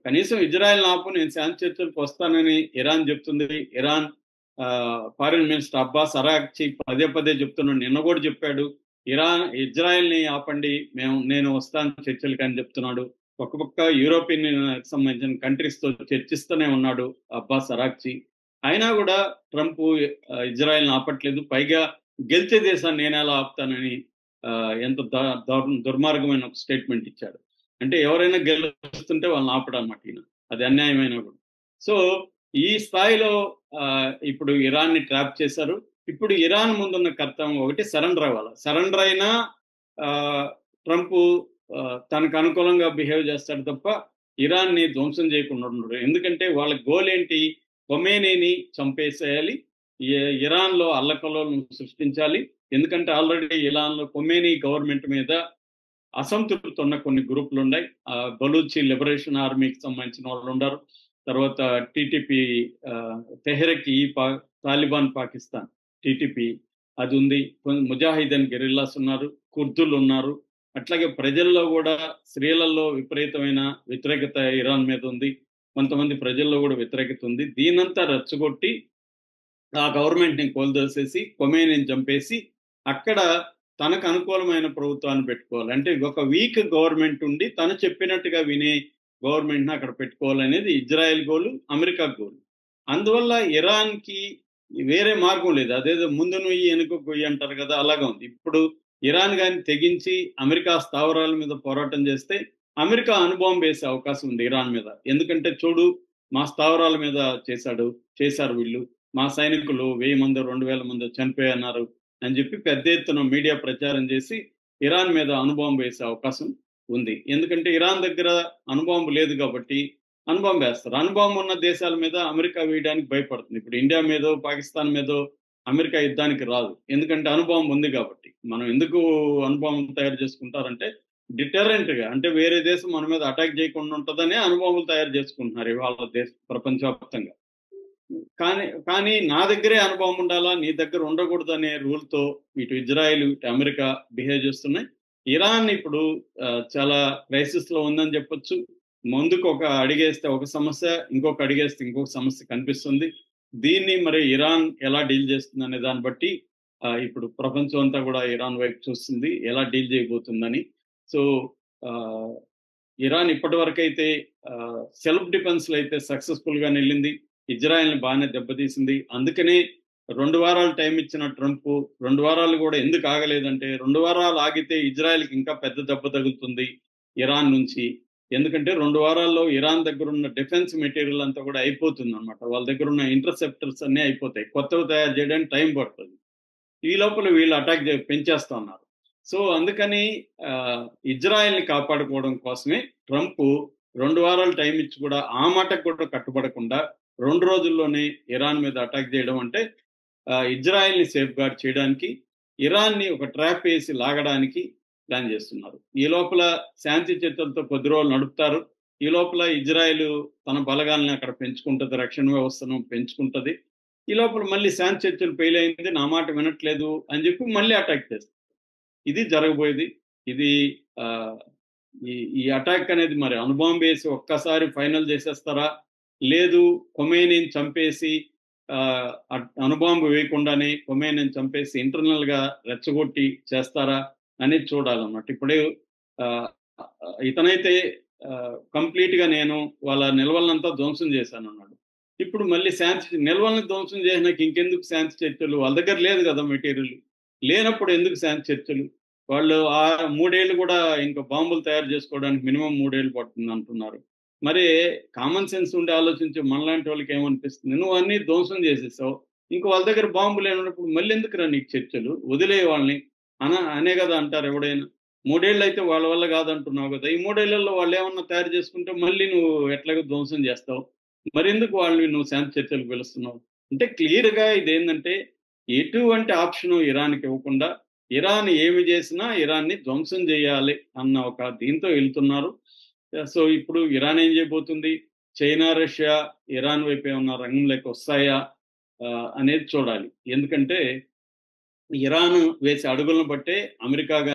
కనీసం ఇజ్రాయెల్ ఆపు, నేను శాంతి చర్చలకు వస్తానని ఇరాన్ చెప్తుంది. Iran foreign minister Abbas Araghchi పదే పదే చెప్తున్నాడు. నిన్న కూడా చెప్పాడు, ఇజ్రాయెల్ని ఆపండి, నేను వస్తాను చర్చలకు అని చెప్తున్నాడు. ఒక పక్క యూరోపియన్ సంబంధించిన కంట్రీస్ తో చర్చిస్తూనే ఉన్నాడు అబ్బాస్ అరాగ్చి. అయినా కూడా ట్రంప్ ఇజ్రాయెల్ని ఆపట్లేదు. పైగా గెలిచే దేశాన్ని నేను ఎలా ఆపుతానని ఎంత దుర్మార్గమైన ఒక స్టేట్మెంట్ ఇచ్చాడు. అంటే ఎవరైనా గెలుస్తుంటే వాళ్ళని ఆపడం అన్నమాట ఈయన. అది అన్యాయమైన కూడా. సో ఈ స్థాయిలో ఇప్పుడు ఇరాన్ని ట్రాప్ చేశారు. ఇప్పుడు ఇరాన్ ముందున్న కర్తవ్యం ఒకటి, సరెండర్ అవ్వాలి. సరెండర్ అయినా ట్రంప్ తనకు అనుకూలంగా బిహేవ్ చేస్తాడు తప్ప ఇరాన్ని ధ్వంసం చేయకుండా ఉండడు. ఎందుకంటే వాళ్ళ గోల్ ఏంటి? ఖొమేనీని చంపేసేయాలి, ఇరాన్లో అల్లకల్లోలను సృష్టించాలి. ఎందుకంటే ఆల్రెడీ ఇరాన్లో ఖొమేనీ గవర్నమెంట్ మీద అసంతృప్తి ఉన్న కొన్ని గ్రూపులు ఉన్నాయి. బలూచి లిబరేషన్ ఆర్మీకి సంబంధించిన వాళ్ళు ఉన్నారు. తర్వాత టీటీపీ, తెహ్రిక్ ఈ తాలిబాన్ పాకిస్తాన్ టీటీపీ అది ఉంది. ముజాహిదీన్ గెరిల్లాస్ ఉన్నారు, కుర్దులు ఉన్నారు. అట్లాగే ప్రజల్లో కూడా స్త్రీలలో విపరీతమైన వ్యతిరేకత ఇరాన్ మీద ఉంది. కొంతమంది ప్రజల్లో కూడా వ్యతిరేకత ఉంది. దీనంతా రెచ్చగొట్టి ఆ గవర్నమెంట్ని కోల్దోసేసి ఖొమేనీని చంపేసి అక్కడ తనకు అనుకూలమైన ప్రభుత్వాన్ని పెట్టుకోవాలి. అంటే ఒక వీక్ గవర్నమెంట్ ఉండి తను చెప్పినట్టుగా వినే గవర్నమెంట్ని అక్కడ పెట్టుకోవాలనేది ఇజ్రాయెల్ గోలు, అమెరికా గోలు. అందువల్ల ఇరాన్కి వేరే మార్గం లేదు. అదేదో ముందు నుయ్యి వెనుక గొయ్యి అంటారు కదా, అలాగా ఉంది. ఇప్పుడు ఇరాన్ కానీ తెగించి అమెరికా స్థావరాల మీద పోరాటం చేస్తే అమెరికా అణుబాంబు వేసే అవకాశం ఉంది ఇరాన్ మీద. ఎందుకంటే చూడు, మా స్థావరాల మీద చేశారు వీళ్ళు, మా సైనికులు 1000 మంది 2000 మంది చనిపోయన్నారు అని చెప్పి పెద్ద ఎత్తున మీడియా ప్రచారం చేసి ఇరాన్ మీద అణుబాంబు వేసే అవకాశం ఉంది. ఎందుకంటే ఇరాన్ దగ్గర అణుబాంబు లేదు కాబట్టి అణుబాంబు వేస్తారు. అణుబాంబు ఉన్న దేశాల మీద అమెరికా వేయడానికి భయపడుతుంది. ఇప్పుడు ఇండియా మీదో పాకిస్తాన్ మీదో అమెరికా యుద్ధానికి రాదు, ఎందుకంటే అణుబాంబు ఉంది కాబట్టి. మనం ఎందుకు అణుబాంబు తయారు చేసుకుంటారంటే డిటరెంట్గా, అంటే వేరే దేశం మన మీద అటాక్ చేయకుండా ఉంటుందనే అణుబాంబులు తయారు చేసుకుంటున్నారు ఇవాళ ప్రపంచవ్యాప్తంగా. కానీ నా దగ్గరే అనుభవం ఉండాలా, నీ దగ్గర ఉండకూడదు అనే రూల్తో ఇటు ఇజ్రాయెల్ ఇటు అమెరికా బిహేవ్ చేస్తున్నాయి. ఇరాన్ ఇప్పుడు చాలా క్రైసిస్ లో ఉందని చెప్పొచ్చు. ముందుకు ఒక అడిగేస్తే ఒక సమస్య, ఇంకొక అడిగేస్తే ఇంకొక సమస్య కనిపిస్తుంది. దీన్ని మరి ఇరాన్ ఎలా డీల్ చేస్తుంది అనే దాన్ని బట్టి ఇప్పుడు ప్రపంచం అంతా కూడా ఇరాన్ వైపు చూస్తుంది, ఎలా డీల్ చేయబోతుందని. సో ఇరాన్ ఇప్పటి వరకు అయితే సెల్ఫ్ డిఫెన్స్ లో అయితే సక్సెస్ఫుల్ గా వెళ్ళింది, ఇజ్రాయెల్ని బాగానే దెబ్బతీసింది. అందుకనే 2 వారాలు టైం ఇచ్చిన ట్రంప్ 2 వారాలు కూడా ఎందుకు ఆగలేదంటే, 2 వారాలు ఆగితే ఇజ్రాయెల్కి ఇంకా పెద్ద దెబ్బ తగులుతుంది ఇరాన్ నుంచి. ఎందుకంటే 2 వారాల్లో ఇరాన్ దగ్గర ఉన్న డిఫెన్స్ మెటీరియల్ అంతా కూడా అయిపోతుంది అనమాట. వాళ్ళ దగ్గర ఉన్న ఇంటర్సెప్టర్స్ అన్నీ అయిపోతాయి. కొత్తవి తయారు చేయడానికి టైం పడుతుంది. ఈ లోపల వీళ్ళు అటాక్ పెంచేస్తా ఉన్నారు. సో అందుకని ఇజ్రాయెల్ని కాపాడుకోవడం కోసమే ట్రంప్ 2 వారాలు టైం ఇచ్చి కూడా ఆ మాటకు కూడా కట్టుబడకుండా 2 రోజుల్లోనే ఇరాన్ మీద అటాక్ చేయడం అంటే ఇజ్రాయెల్ని సేఫ్ గార్డ్ చేయడానికి, ఇరాన్ని ఒక ట్రాప్ వేసి లాగడానికి ప్లాన్ చేస్తున్నారు. ఈ లోపల శాంతి చర్చలతో కొద్ది రోజులు నడుపుతారు. ఈ లోపల ఇజ్రాయెల్ తన బలగాల్ని అక్కడ పెంచుకుంటుంది, రక్షణ వ్యవస్థను పెంచుకుంటుంది. ఈ లోపల మళ్ళీ శాంతి చర్చలు ఫెయిల్ అయింది, నా మాట వినట్లేదు అని చెప్పి మళ్ళీ అటాక్ చేస్తారు. ఇది జరగబోయేది. ఇది ఈ అటాక్ అనేది మరి అణుబాంబు వేసి ఒక్కసారి ఫైనల్ చేసేస్తారా, లేదు ఖొమేనీని చంపేసి అణుబాంబు వేయకుండానే ఖొమేనీని చంపేసి ఇంటర్నల్ గా రెచ్చగొట్టి చేస్తారా అనేది చూడాలన్నమాట. ఇప్పుడు ఇతనైతే కంప్లీట్ గా నేను వాళ్ళ నిల్వలనంతా ధ్వంసం చేశాను అన్నాడు. ఇప్పుడు మళ్ళీ శాంతి నిల్వల్ని ధ్వంసం చేసినాక ఇంకెందుకు శాంతి చర్చలు? వాళ్ళ దగ్గర లేదు కదా మెటీరియల్. లేనప్పుడు ఎందుకు శాంతి చర్చలు? వాళ్ళు 3 ఏళ్ళు కూడా ఇంకా బాంబులు తయారు చేసుకోవడానికి మినిమం 3 ఏళ్ళు పడుతుంది అంటున్నారు. మరి కామన్ సెన్స్ ఉండి ఆలోచించే మనలాంటి వాళ్ళకి ఏమనిపిస్తుంది, నువ్వు అన్ని ధ్వంసం చేసేసావు, ఇంకో వాళ్ళ దగ్గర బాంబులు ఏమన్నప్పుడు మళ్ళీ ఎందుకురా నీకు చర్చలు, వదిలే వాళ్ళని అనే కదా అంటారు ఎవడైనా. 3 ఏళ్ళు అయితే వాళ్ళ వల్ల కాదంటున్నావు కదా, ఈ 3 ఏళ్లలో వాళ్ళు ఏమన్నా తయారు చేసుకుంటే మళ్ళీ నువ్వు ఎట్లాగో ధ్వంసం చేస్తావు, మరెందుకు వాళ్ళని నువ్వు శాంతి చర్చలు పిలుస్తున్నావు? అంటే క్లియర్గా ఇదేంటంటే ఎటువంటి ఆప్షన్ ఇరాన్కి ఇవ్వకుండా ఇరాన్ ఏమి చేసినా ఇరాన్ని ధ్వంసం చేయాలి అన్న ఒక దీంతో వెళ్తున్నారు. సో ఇప్పుడు ఇరాన్ ఏం చేయబోతుంది, చైనా రష్యా ఇరాన్ వైపు ఏమన్నా రంగంలోకి వస్తాయా అనేది చూడాలి. ఎందుకంటే ఇరాన్ వేసే అడుగులను బట్టే అమెరికా